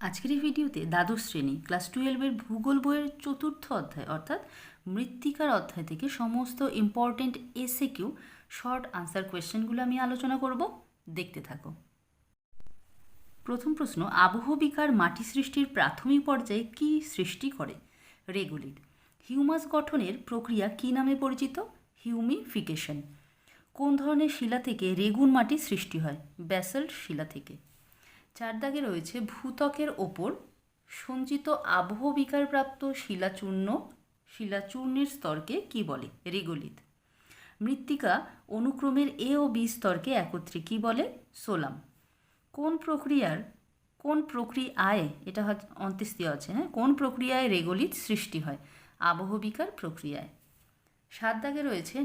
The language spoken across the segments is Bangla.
আজকের এই ভিডিওতে দ্বাদশ শ্রেণী ক্লাস 12-এর ভূগোল বইয়ের চতুর্থ অধ্যায় অর্থাৎ মৃত্তিকার অধ্যায় থেকে সমস্ত ইম্পর্টেন্ট এসএকিউ শর্ট আনসার কোয়েশ্চেনগুলো আমি আলোচনা করব। দেখতে থাকো। প্রথম প্রশ্ন, আবহবিকার মাটি সৃষ্টির প্রাথমিক পর্যায়ে কি সৃষ্টি করে? রেগুলিট। হিউমাস গঠনের প্রক্রিয়া কি নামে পরিচিত? হিউমিফিকেশন। কোন ধরনের শিলা থেকে রেগুন মাটি সৃষ্টি হয়? ব্যাসল্ট শিলা থেকে। 4 দাগে রয়েছে ভূত্বকের ওপর সঞ্চিত আবহবিকার প্রাপ্ত শিলাচূর্ণের স্তরকে কি বলে? রেগোলিথ। মৃত্তিকা অনুক্রমের এ ও বি স্তরকে একত্রে কি বলে? সোলাম। কোন প্রক্রিয়ায় এটা অন্ত্যেষ্টিয় আছে, কোন প্রক্রিয়ায় রেগোলিথ সৃষ্টি হয়? আবহবিকার প্রক্রিয়ায়। 7 দাগে রয়েছে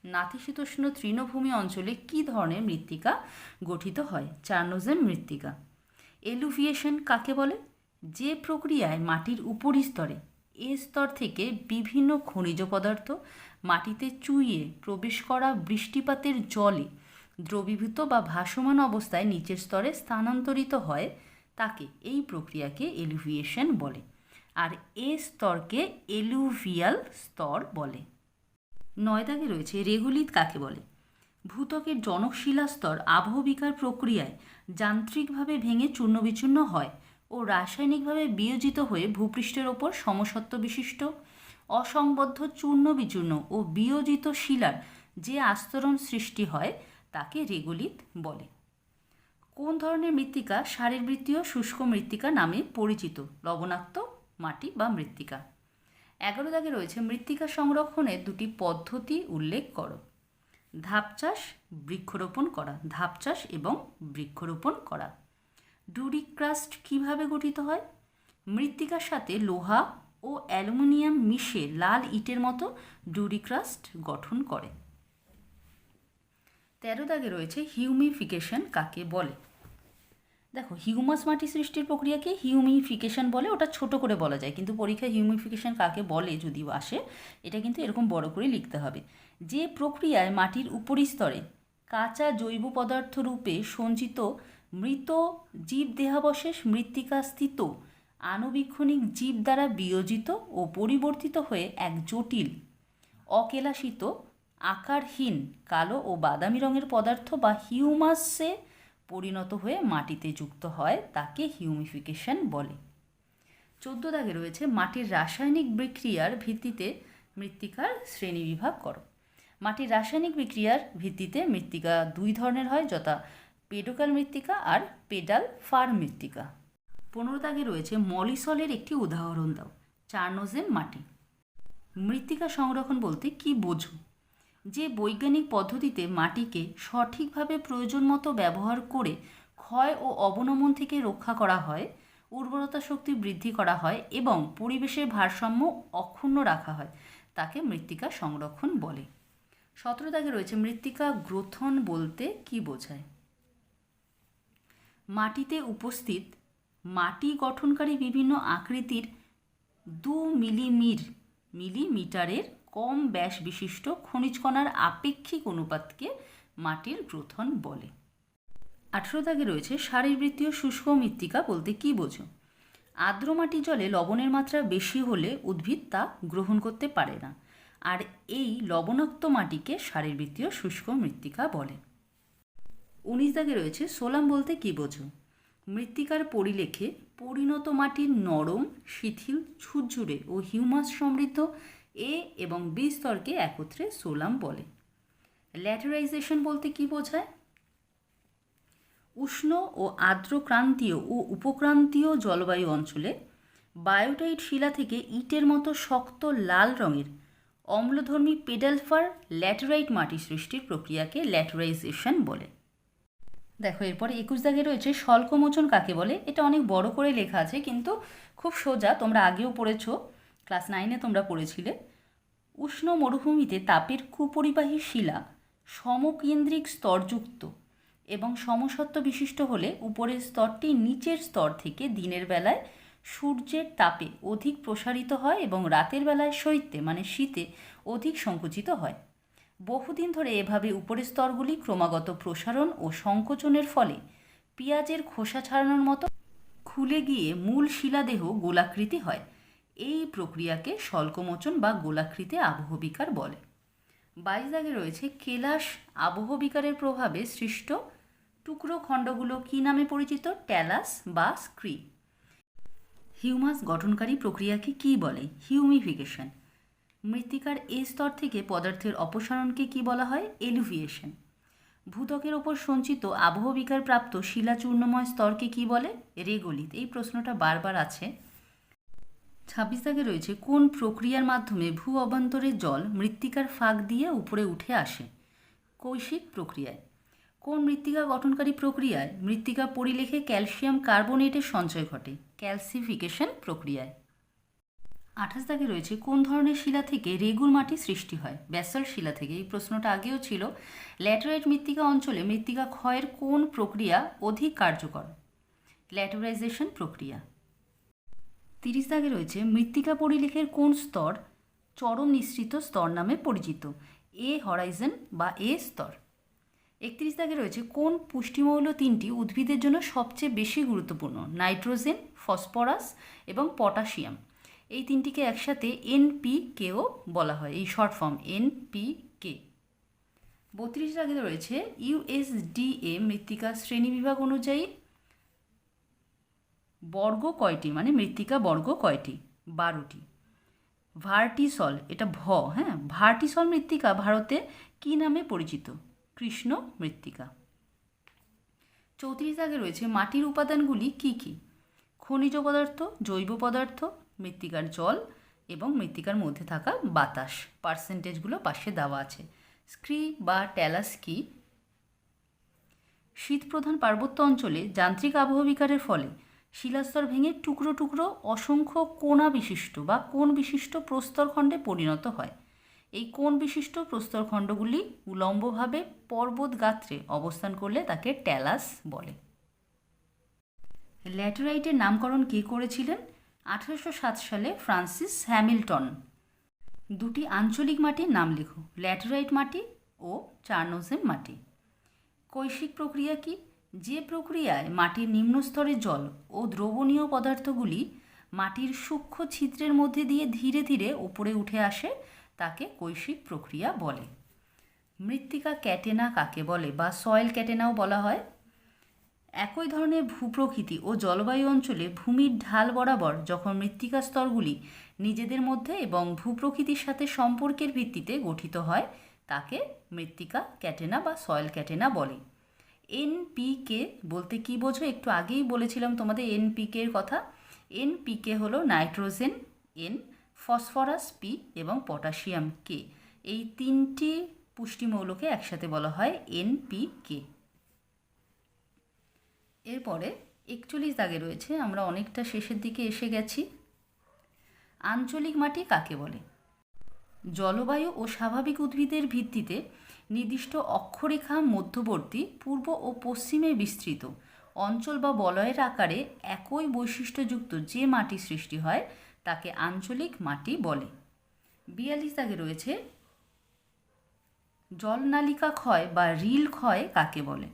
নাতিশীতোষ্ণ তৃণভূমি অঞ্চলে কী ধরনের মৃত্তিকা গঠিত হয়? চার্নোজেম মৃত্তিকা। এলুভিয়েশন কাকে বলে? যে প্রক্রিয়ায় মাটির উপরিস্তরে স্তর থেকে বিভিন্ন খনিজ পদার্থ মাটিতে চুইয়ে প্রবেশ করা বৃষ্টিপাতের জলে দ্রবীভূত বা ভাসমান অবস্থায় নিচের স্তরে স্থানান্তরিত হয়, তাকে এই প্রক্রিয়াকে এলুভিয়েশন বলে। আর স্তরকে এলুভিয়াল স্তর বলে। 9 দাগে রয়েছে রেগুলিথ কাকে বলে? ভূত্বকের জনক শিলাস্তর আবহবিকার প্রক্রিয়ায় যান্ত্রিকভাবে ভেঙে চূর্ণবিচূর্ণ হয় ও রাসায়নিকভাবে বিয়োজিত হয়ে ভূপৃষ্ঠের ওপর সমসত্ব বিশিষ্ট অসংবদ্ধ চূর্ণবিচূর্ণ ও বিয়োজিত শিলার যে আস্তরণ সৃষ্টি হয় তাকে রেগুলিথ বলে। কোন ধরনের মৃত্তিকা শারীরবৃত্তীয় শুষ্ক মৃত্তিকা নামে পরিচিত? লবণাক্ত মাটি বা মৃত্তিকা। 11 দাগে রয়েছে মৃত্তিকা সংরক্ষণের দুটি পদ্ধতি উল্লেখ করো। ধাপ চাষ এবং বৃক্ষরোপণ করা। ডুরিক্রাস্ট কিভাবে গঠিত হয়? মৃত্তিকার সাথে লোহা ও অ্যালুমিনিয়াম মিশে লাল ইটের মতো ডুরিক্রাস্ট গঠন করে। 13 দাগে রয়েছে হিউমিফিকেশন কাকে বলে? দেখো, হিউমাস মাটি সৃষ্টির প্রক্রিয়াকে হিউমিফিকেশন বলে, ওটা ছোট করে বলা যায়, কিন্তু পরীক্ষায় হিউমিফিকেশন কাকে বলে যদিও আসে, এটা কিন্তু এরকম বড় করে লিখতে হবে। যে প্রক্রিয়ায় মাটির উপরিস্তরে কাঁচা জৈব পদার্থ রূপে সঞ্চিত মৃত জীব দেহাবশেষ মৃত্তিকাস্থিত আণুবীক্ষণিক জীব দ্বারা বিয়োজিত ও পরিবর্তিত হয়ে এক জটিল অকেলাসিত আকারহীন কালো ও বাদামি রঙের পদার্থ বা হিউমাসে পরিণত হয়ে মাটিতে যুক্ত হয়, তাকে হিউমিফিকেশন বলে। 14 দাগে রয়েছে মাটির রাসায়নিক বিক্রিয়ার ভিত্তিতে মৃত্তিকার শ্রেণীবিভাগ করো। মাটির রাসায়নিক বিক্রিয়ার ভিত্তিতে মৃত্তিকা 2 ধরনের হয়, যথা পেডোকাল মৃত্তিকা আর পেডাল ফার মৃত্তিকা। 15 দাগে রয়েছে মলিসলের একটি উদাহরণ দাও। চার্নোজেম মাটি। মৃত্তিকা সংরক্ষণ বলতে কি বোঝো? যে বৈজ্ঞানিক পদ্ধতিতে মাটিকে সঠিকভাবে প্রয়োজন মতো ব্যবহার করে ক্ষয় ও অবনমন থেকে রক্ষা করা হয়, উর্বরতা শক্তি বৃদ্ধি করা হয় এবং পরিবেশের ভারসাম্য অক্ষুণ্ণ রাখা হয়, তাকে মৃত্তিকা সংরক্ষণ বলে। 17 দাগে রয়েছে মৃত্তিকা গ্রথন বলতে কি বোঝায়? মাটিতে উপস্থিত মাটি গঠনকারী বিভিন্ন আকৃতির 2 মিলিমিটারের কম ব্যাস বিশিষ্ট খনিজ কণার আপেক্ষিক অনুপাতকে মাটির গ্রথন বলে। 18 দাগে রয়েছে শারীরবৃত্তীয় শুষ্ক মৃত্তিকা বলতে কি বোঝো? আর্দ্র মাটির জলে লবণের মাত্রা বেশি হলে উদ্ভিদ তা গ্রহণ করতে পারে না, আর এই লবণাক্ত মাটিকে শারীরবৃত্তীয় শুষ্ক মৃত্তিকা বলে। 19 দাগে রয়েছে সোলাম বলতে কি বোঝো? মৃত্তিকার পরিলেখে পরিণত মাটির নরম, শিথিল, ঝুরঝুরে ও হিউমাস সমৃদ্ধ এ এবং বি স্তরকে একত্রে সোলাম বলে। ল্যাটেরাইজেশন বলতে কি বোঝায়? উষ্ণ ও আর্দ্র ক্রান্তীয় ও উপক্রান্তীয় জলবায়ু অঞ্চলে বায়োটাইট শিলা থেকে ইটের মতো শক্ত লাল রঙের অম্লধর্মী পেডালফার ল্যাটেরাইট মাটি সৃষ্টির প্রক্রিয়াকে ল্যাটেরাইজেশন বলে। দেখো, এরপরে 21 দাগে রয়েছে স্বল্পমোচন কাকে বলে? এটা অনেক বড় করে লেখা আছে, কিন্তু খুব সোজা, তোমরা আগেও পড়েছো, ক্লাস 9-এ তোমরা পড়েছিলে। উষ্ণ মরুভূমিতে তাপের কুপরিবাহী শিলা সমকেন্দ্রিক স্তরযুক্ত এবং সমসত্ব বিশিষ্ট হলে উপরের স্তরটি নিচের স্তর থেকে দিনের বেলায় সূর্যের তাপে অধিক প্রসারিত হয় এবং রাতের বেলায় শীতে অধিক সংকুচিত হয়। বহুদিন ধরে এভাবে উপরের স্তরগুলি ক্রমাগত প্রসারণ ও সংকোচনের ফলে পেঁয়াজের খোসা ছাড়ানোর মতো খুলে গিয়ে মূল শিলাদেহ গোলাকৃতি হয়। এই প্রক্রিয়াকে স্বল্পমোচন বা গোলাকৃতি আবহবিকার বলে। 22 দাগে রয়েছে কেলাস আবহবিকারের প্রভাবে সৃষ্ট টুকরো খণ্ডগুলো কী নামে পরিচিত? ট্যালাস বা স্ক্রি। হিউমাস গঠনকারী প্রক্রিয়াকে কী বলে? হিউমিফিকেশন। মৃত্তিকার এই স্তর থেকে পদার্থের অপসারণকে কী বলা হয়? এলুভিয়েশন। ভূত্বকের ওপর সঞ্চিত আবহবিকার প্রাপ্ত শিলাচূর্ণময় স্তরকে কী বলে? রেগোলিথ। এই প্রশ্নটা বারবার আছে। 26 দাগে রয়েছে কোন প্রক্রিয়ার মাধ্যমে ভূ অভ্যন্তরের জল মৃত্তিকার ফাঁক দিয়ে উপরে উঠে আসে? কৈশিক প্রক্রিয়ায়। কোন মৃত্তিকা গঠনকারী প্রক্রিয়ায় মৃত্তিকা পরিলেখে ক্যালসিয়াম কার্বনেটের সঞ্চয় ঘটে? ক্যালসিফিকেশন প্রক্রিয়ায়। 28 দাগে রয়েছে কোন ধরনের শিলা থেকে রেগুল মাটি সৃষ্টি হয়? ব্যাসল্ট শিলা থেকে। এই প্রশ্নটা আগেও ছিল। ল্যাটেরাইট মৃত্তিকা অঞ্চলে মৃত্তিকা ক্ষয়ের কোন প্রক্রিয়া অধিক কার্যকর? ল্যাটেরাইজেশন প্রক্রিয়া। 30 দাগে রয়েছে মৃত্তিকা পরিলেখের কোন স্তর চরম নিঃসৃত স্তর নামে পরিচিত? এ হরাইজন বা এ স্তর। 31 দাগে রয়েছে কোন পুষ্টিমৌল তিনটি উদ্ভিদের জন্য সবচেয়ে বেশি গুরুত্বপূর্ণ? নাইট্রোজেন, ফসফরাস এবং পটাশিয়াম। এই তিনটিকে একসাথে এনপিকেও বলা হয়, এই শর্ট ফর্ম এনপিকে। 32 দাগে রয়েছে ইউএসডিএ মৃত্তিকা শ্রেণীবিভাগ অনুযায়ী বর্গ কয়টি, মানে মৃত্তিকা বর্গ কয়টি? 12টি। ভার্টিসল, এটা ভার্টিসল মৃত্তিকা ভারতে কী নামে পরিচিত? কৃষ্ণ মৃত্তিকা। 34 দাগে রয়েছে মাটির উপাদানগুলি কি কি? খনিজ পদার্থ, জৈব পদার্থ, মৃত্তিকার জল এবং মৃত্তিকার মধ্যে থাকা বাতাস। পার্সেন্টেজগুলো পাশে দেওয়া আছে। স্ক্রি বা ট্যালাস কি? শীতপ্রধান পার্বত্য অঞ্চলে যান্ত্রিক আবহবিকারের ফলে শিলাস্তর ভেঙে টুকরো টুকরো অসংখ্য কোণা বিশিষ্ট বা কোণ বিশিষ্ট প্রস্তরখণ্ডে পরিণত হয়। এই কোণ বিশিষ্ট প্রস্তরখণ্ডগুলি উলম্বভাবে পর্বত গাত্রে অবস্থান করলে তাকে ট্যালাস বলে। ল্যাটেরাইটের নামকরণ কে করেছিলেন? 1807 সালে ফ্রান্সিস হ্যামিল্টন। দুটি আঞ্চলিক মাটির নাম লেখো। ল্যাটেরাইট মাটি ও চার্নোজেম মাটি। কৈশিক প্রক্রিয়া কি? যে প্রক্রিয়ায় মাটির নিম্নস্তরের জল ও দ্রবণীয় পদার্থগুলি মাটির সূক্ষ্ম ছিদ্রের মধ্যে দিয়ে ধীরে ধীরে উপরে উঠে আসে তাকে কৈশিক প্রক্রিয়া বলে। মৃত্তিকা ক্যাটেনা কাকে বলে বা সয়েল ক্যাটেনাও বলা হয়? একই ধরনের ভূপ্রকৃতি ও জলবায়ু অঞ্চলে ভূমির ঢাল বরাবর যখন মৃত্তিকা স্তরগুলি নিজেদের মধ্যে এবং ভূপ্রকৃতির সাথে সম্পর্কের ভিত্তিতে গঠিত হয় তাকে মৃত্তিকা ক্যাটেনা বা সয়েল ক্যাটেনা বলে। এনপিকে বলতে কী বোঝো? একটু আগেই বলেছিলাম তোমাদের এনপিকে এর কথা। এনপিকে হলো নাইট্রোজেন এন, ফসফরাস পি এবং পটাশিয়াম কে। এই তিনটি পুষ্টিমৌলকে একসাথে বলা হয় এনপিকে। এরপরে 41 দাগে রয়েছে, আমরা অনেকটা শেষের দিকে এসে গেছি। আঞ্চলিক মাটি কাকে বলে? জলবায়ু ও স্বাভাবিক উদ্ভিদের ভিত্তিতে নির্দিষ্ট অক্ষরেখা মধ্যবর্তী পূর্ব ও পশ্চিমে বিস্তৃত অঞ্চল বা বলয়ের আকারে একই বৈশিষ্ট্যযুক্ত যে মাটি সৃষ্টি হয় তাকে আঞ্চলিক মাটি বলে। 42 দাগে রয়েছে জলনালিকা ক্ষয় বা রিল ক্ষয় কাকে বলে?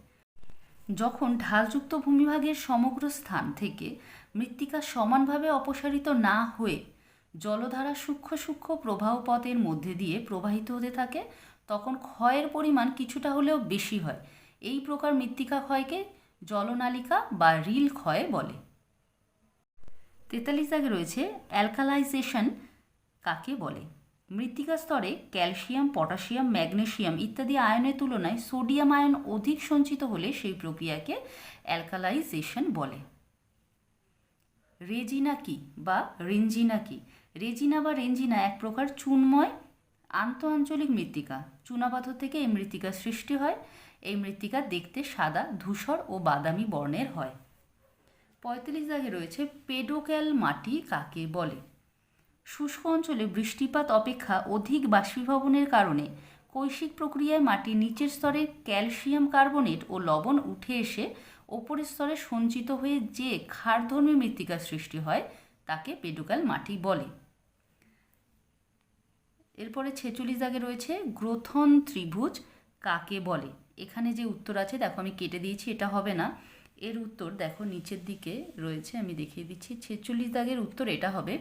যখন ঢালযুক্ত ভূমিভাগের সমগ্র স্থান থেকে মৃত্তিকা সমানভাবে অপসারিত না হয়ে জলধারা সূক্ষ্ম সূক্ষ্ম প্রবাহপথের মধ্যে দিয়ে প্রবাহিত হতে থাকে তখন ক্ষয়ের পরিমাণ কিছুটা হলেও বেশি হয়। এই প্রকার মৃত্তিকা ক্ষয়কে জলনালিকা বা রিল ক্ষয় বলে। 43 দাগে রয়েছে অ্যালকালাইজেশন কাকে বলে? মৃত্তিকা স্তরে ক্যালসিয়াম, পটাশিয়াম, ম্যাগনেসিয়াম ইত্যাদি আয়নের তুলনায় সোডিয়াম আয়ন অধিক সঞ্চিত হলে সেই প্রক্রিয়াকে অ্যালকালাইজেশন বলে। রেজিনা কি বা রেঞ্জিনা কি? রেজিনা বা রেঞ্জিনা এক প্রকার চুনময় আন্তঃআঞ্চলিক মৃত্তিকা। চুনাপাথর থেকে এই মৃত্তিকার সৃষ্টি হয়। এই মৃত্তিকা দেখতে সাদা, ধূসর ও বাদামি বর্ণের হয়। 45 দাগে রয়েছে পেডোক্যাল মাটি কাকে বলে? শুষ্ক অঞ্চলে বৃষ্টিপাত অপেক্ষা অধিক বাষ্পীভবনের কারণে কৈশিক প্রক্রিয়ায় মাটির নিচের স্তরে ক্যালসিয়াম কার্বনেট ও লবণ উঠে এসে ওপরের স্তরে সঞ্চিত হয়ে যে ক্ষারধর্মী মৃত্তিকার সৃষ্টি হয় তাকে পেডোক্যাল মাটি বলে। এরপরে 46 দাগে রয়েছে গ্রথন ত্রিভুজ কাকে বলে? এখানে যে উত্তর আছে দেখো আমি কেটে দিয়েছি, এটা হবে না। এর উত্তর দেখো নিচের দিকে রয়েছে, আমি দেখিয়ে দিচ্ছি। 46 দাগের উত্তর এটা হবে,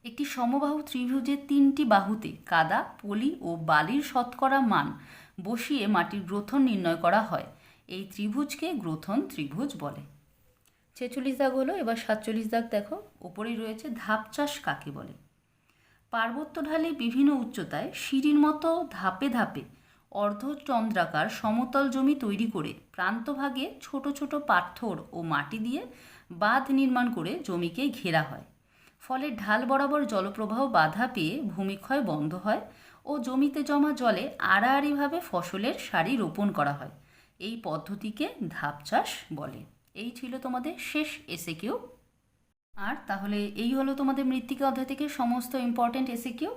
একটি সমবাহু ত্রিভুজের 3টি বাহুতে কাদা, পলি ও বালির শতকরা মান বসিয়ে মাটির গ্রথন নির্ণয় করা হয়। এই ত্রিভুজকে গ্রথন ত্রিভুজ বলে। 46 দাগ হলো। এবার 47 দাগ দেখো, ওপরেই রয়েছে ধাপ চাষ কাকে বলে। পার্বত্য ঢালে বিভিন্ন উচ্চতায় সিঁড়ির মতো ধাপে ধাপে অর্ধচন্দ্রাকার সমতল জমি তৈরি করে প্রান্তভাগে ছোট ছোট পাথর ও মাটি দিয়ে বাঁধ নির্মাণ করে জমিকে ঘেরা হয়। ফলে ঢাল বরাবর জলপ্রবাহ বাধা পেয়ে ভূমিক্ষয় বন্ধ হয় ও জমিতে জমা জলে আড়াআড়িভাবে ফসলের সারি রোপণ করা হয়। এই পদ্ধতিকে ধাপ চাষ বলে। এই ছিল তোমাদের শেষ এসএকিউ। আর তাহলে এই হলো তোমাদের মৃত্তিকা অধ্যায় থেকে সমস্ত ইম্পর্ট্যান্ট এসএকিউ।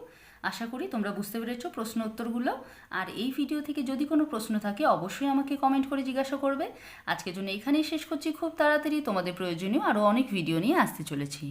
আশা করি তোমরা বুঝতে পেরেছো প্রশ্ন উত্তরগুলো। আর এই ভিডিও থেকে যদি কোনো প্রশ্ন থাকে অবশ্যই আমাকে কমেন্ট করে জিজ্ঞাসা করবে। আজকের জন্য এখানেই শেষ করছি। খুব তাড়াতাড়ি তোমাদের প্রয়োজনীয় আরও অনেক ভিডিও নিয়ে আসতে চলেছি।